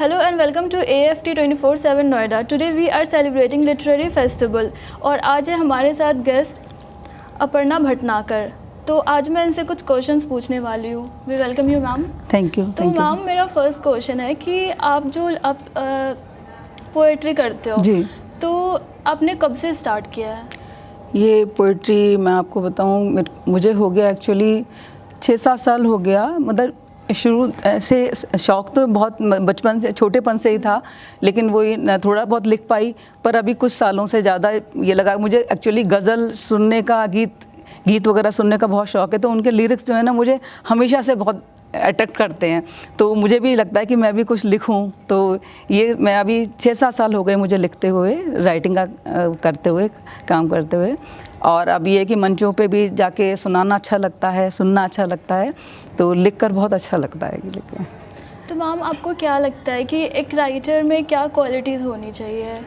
Hello and welcome to AFT 24/7 Noida. Today we are celebrating literary festival और आज है हमारे साथ गेस्ट अपर्णा भटनागर। तो आज मैं इनसे कुछ क्वेश्चंस पूछने वाली हूँ। We welcome you ma'am. Thank you. तो मैम मेरा फर्स्ट क्वेश्चन है कि आप जो पोएट्री करते हो जी, तो आपने कब से स्टार्ट किया है? ये पोइट्री मैं आपको बताऊँ, मुझे हो गया एक्चुअली 6-7 साल हो गया। मतलब शुरू से शौक़ तो बहुत बचपन से, छोटेपन से ही था, लेकिन वही थोड़ा बहुत लिख पाई। पर अभी कुछ सालों से ज़्यादा ये लगा, मुझे एक्चुअली गज़ल सुनने का, गीत वगैरह सुनने का बहुत शौक़ है। तो उनके लिरिक्स जो है ना, मुझे हमेशा से बहुत अट्रैक्ट करते हैं। तो मुझे भी लगता है कि मैं भी कुछ लिखूं। तो ये मैं अभी 6-7 साल हो गए मुझे लिखते हुए, राइटिंग का करते हुए, काम करते हुए। और अब ये कि मंचों पे भी जाके सुनाना अच्छा लगता है, सुनना अच्छा लगता है, तो लिखकर बहुत अच्छा लगता है कि लिखें। तो मैम आपको क्या लगता है कि एक राइटर में क्या क्वालिटीज़ होनी चाहिए?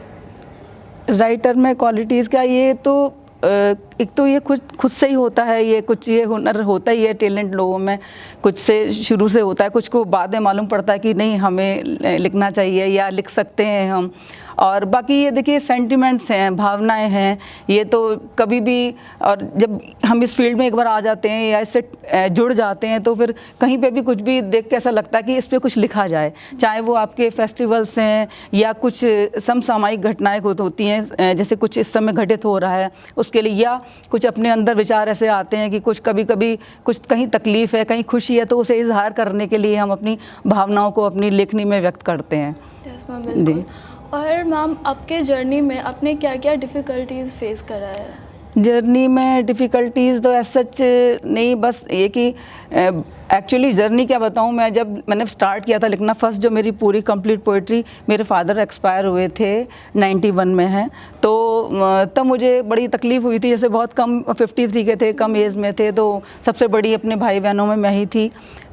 राइटर में क्वालिटीज़ क्या, ये तो एक तो ये खुद से ही होता है, ये कुछ ये हुनर होता ही है टैलेंट लोगों में, कुछ से शुरू से होता है, कुछ को बाद में मालूम पड़ता है कि नहीं हमें लिखना चाहिए या लिख सकते हैं हम। और बाकी ये देखिए सेंटिमेंट्स हैं, भावनाएं हैं, ये तो कभी भी, और जब हम इस फील्ड में एक बार आ जाते हैं या इससे जुड़ जाते हैं तो फिर कहीं पे भी कुछ भी देख के ऐसा लगता है कि इस पे कुछ लिखा जाए, चाहे वो आपके फेस्टिवल्स हैं या कुछ समसामयिक घटनाएं होती हैं, जैसे कुछ इस समय घटित हो रहा है उसके लिए, या कुछ अपने अंदर विचार ऐसे आते हैं कि कुछ कभी कभी कुछ कहीं तकलीफ़ है, कहीं खुशी है, तो उसे इजहार करने के लिए हम अपनी भावनाओं को अपनी लेखनी में व्यक्त करते हैं। यस मैम, बिल्कुल। और मैम आपके जर्नी में आपने क्या क्या डिफ़िकल्टीज़ फेस करा है? जर्नी में डिफ़िकल्टीज़ तो ऐसा सच नहीं, बस ये कि एक्चुअली जर्नी क्या बताऊँ मैं, जब मैंने स्टार्ट किया था लिखना, फर्स्ट जो मेरी पूरी कंप्लीट पोइट्री, मेरे फादर एक्सपायर हुए थे 91 में हैं, तो तब मुझे बड़ी तकलीफ़ हुई थी। जैसे बहुत कम 53 के थे, कम एज में थे, तो सबसे बड़ी अपने भाई बहनों में मैं ही थी।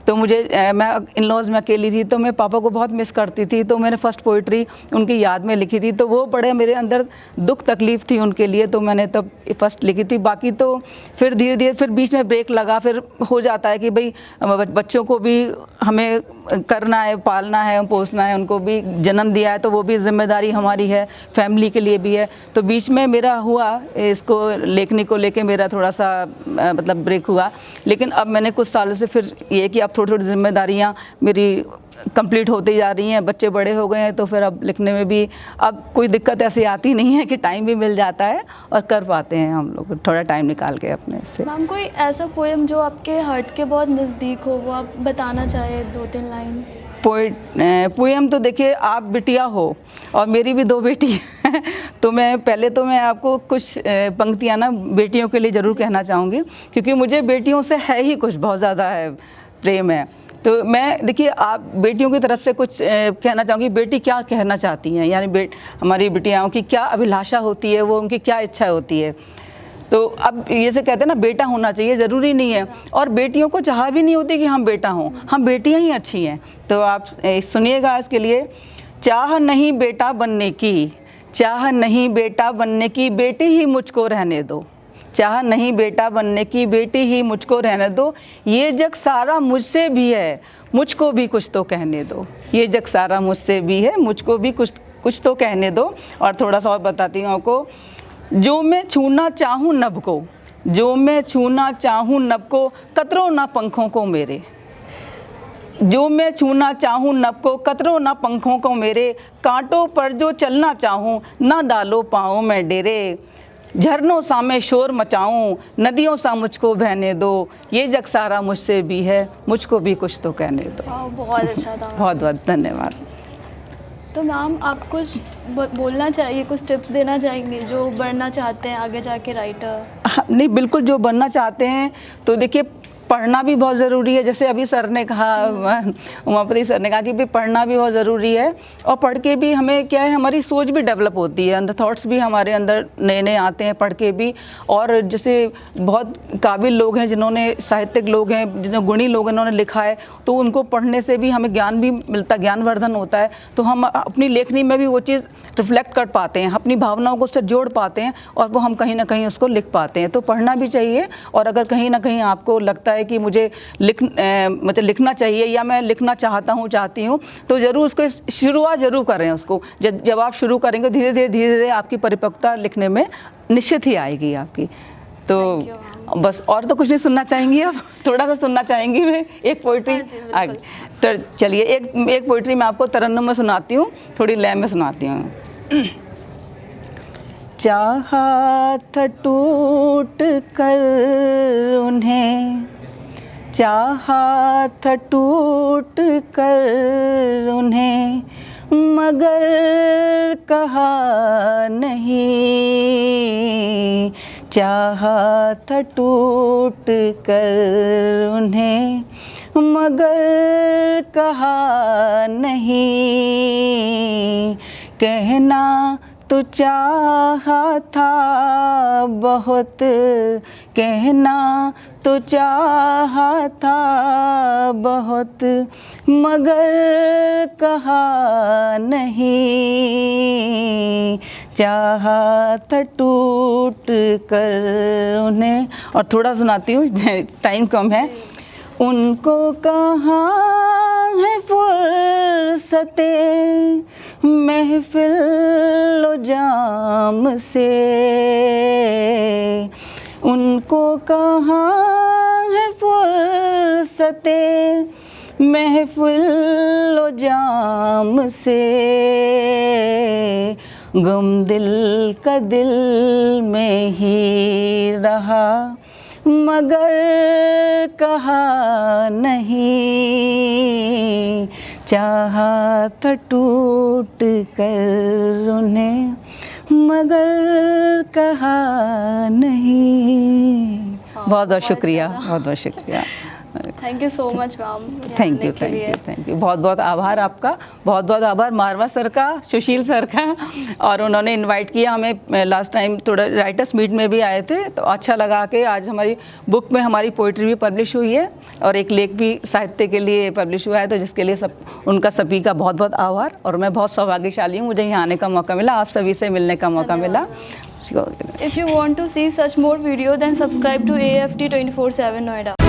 तो मुझे मैं इन लॉज में अकेली थी, तो मैं पापा को बहुत मिस करती थी। तो मैंने फ़र्स्ट पोइट्री उनकी याद में लिखी थी, तो वो बड़े मेरे अंदर दुख तकलीफ़ थी उनके लिए, तो मैंने तब फर्स्ट लिखी थी। बाकी तो फिर धीरे धीरे फिर बीच में ब्रेक लगा, फिर हो जाता है कि भाई बच्चों को भी हमें करना है, पालना है, पोसना है, उनको भी जन्म दिया है, तो वो भी जिम्मेदारी हमारी है, फैमिली के लिए भी है। तो बीच में मेरा हुआ, इसको लेखनी को लेके मेरा थोड़ा सा मतलब ब्रेक हुआ। लेकिन अब मैंने कुछ सालों से फिर ये कि अब थोड़ी थोड़ी जिम्मेदारियाँ मेरी कंप्लीट होती जा रही हैं, बच्चे बड़े हो गए हैं, तो फिर अब लिखने में भी अब कोई दिक्कत ऐसी आती नहीं है कि टाइम भी मिल जाता है और कर पाते हैं हम लोग थोड़ा टाइम निकाल के अपने से। मैम कोई ऐसा पोएम जो आपके हार्ट के बहुत नज़दीक हो, वो आप बताना चाहे 2-3 लाइन? पोएम तो देखिए, आप बिटिया हो और मेरी भी 2 बेटी हैं तो मैं आपको कुछ पंक्तियाँ ना बेटियों के लिए ज़रूर कहना चाहूँगी, क्योंकि मुझे बेटियों से है ही कुछ बहुत ज़्यादा है, प्रेम है। तो मैं देखिए, आप बेटियों की तरफ से कुछ कहना चाहूँगी, बेटी क्या कहना चाहती हैं, यानी हमारी बेटियाँ की क्या अभिलाषा होती है, वो उनकी क्या इच्छा होती है। तो अब ये से कहते हैं ना, बेटा होना चाहिए, ज़रूरी नहीं है, और बेटियों को चाह भी नहीं होती कि हम बेटा हों, हम बेटियां ही अच्छी हैं। तो आप सुनिएगा इसके लिए। चाह नहीं बेटा बनने की, चाह नहीं बेटा बनने की, बेटी ही मुझको रहने दो। चाह नहीं बेटा बनने की, बेटी ही मुझको रहने दो। ये जग सारा मुझसे भी है, मुझको भी कुछ तो कहने दो। ये जग सारा मुझसे भी है, मुझको भी कुछ तो कहने दो। और थोड़ा सा और बताती हूँ आपको। जो मैं छूना चाहूँ नभ को, जो मैं छूना चाहूँ नभ को, कतरो ना पंखों को मेरे। जो मैं छूना चाहूँ नभ को, कतरो ना पंखों को मेरे। कांटों पर जो चलना चाहूँ, ना डालो पाँव में डेरे। झरनों सा मैं शोर मचाऊँ, नदियों सा मुझको बहने दो। ये जग सारा मुझसे भी है, मुझको भी कुछ तो कहने दो। बहुत अच्छा था। बहुत बहुत धन्यवाद। तो मैम आप कुछ बोलना चाहिए, कुछ टिप्स देना चाहेंगे जो बनना चाहते हैं आगे जाके राइटर? नहीं, बिल्कुल, जो बनना चाहते हैं तो देखिए, पढ़ना भी बहुत ज़रूरी है। जैसे अभी सर ने कहा, उमापति सर ने कहा कि भाई पढ़ना भी बहुत ज़रूरी है, और पढ़ के भी हमें क्या है, हमारी सोच भी डेवलप होती है, अंदर थॉट्स भी हमारे अंदर नए नए आते हैं पढ़ के भी। और जैसे बहुत काबिल लोग हैं, जिन्होंने साहित्यिक लोग हैं, जिन्होंने गुणी लोग हैं, उन्होंने लिखा है, तो उनको पढ़ने से भी हमें ज्ञान भी मिलता, ज्ञानवर्धन होता है। तो हम अपनी लेखनी में भी वो चीज़ रिफ्लेक्ट कर पाते हैं, अपनी भावनाओं को उससे जोड़ पाते हैं, और वो हम कहीं ना कहीं उसको लिख पाते हैं। तो पढ़ना भी चाहिए। और अगर कहीं ना कहीं आपको लगता है है कि मुझे मतलब लिखना चाहिए या मैं लिखना चाहती हूँ, तो ज़रूर उसको शुरुआत ज़रूर करें उसको। जब आप शुरू करेंगे धीरे धीरे आपकी परिपक्वता लिखने में निश्चित ही आएगी आपकी। तो बस और तो कुछ नहीं सुनना चाहेंगी आप? थोड़ा सा सुनना चाहेंगी मैं एक पोइट्री? आगे तो चलिए एक पोइट्री मैं आपको तरन्नुम में सुनाती हूँ, थोड़ी लय में सुनाती हूँ। चाहा था टूट कर उन्हें, चाहा था टूट कर उन्हें, मगर कहा नहीं। चाहा था टूट कर उन्हें, मगर कहा नहीं। कहना तो चाहा था बहुत, कहना तो चाहा था बहुत, मगर कहा नहीं। चाहा था टूट कर उन्हें। और थोड़ा सुनाती हूँ, टाइम कम है। उनको कहाँ है फुर्सते महफिल व जाम से, उनको कहाँ है फुर्सते महफिल व जाम से। गम दिल का दिल में ही रहा, मगर कहा नहीं। चाहा था टूट कर उन्हें, मगर कहा नहीं। बहुत बहुत शुक्रिया, बहुत बहुत शुक्रिया। Thank you so much ma'am. Thank you बहुत बहुत आभार आपका, बहुत बहुत आभार मारवा सर का, सुशील सर का। और उन्होंने इनवाइट किया हमें, लास्ट टाइम थोड़ा राइटर्स मीट में भी आए थे, तो अच्छा लगा कि आज हमारी बुक में हमारी पोइट्री भी पब्लिश हुई है और एक लेख भी साहित्य के लिए पब्लिश हुआ है। तो जिसके लिए उनका सभी का बहुत बहुत आभार। और मैं बहुत सौभाग्यशाली हूँ, मुझे यहाँ आने का मौका मिला, आप सभी से मिलने का मौका मिला। If you want to see such more video, then subscribe to AFT 24/7 Noida.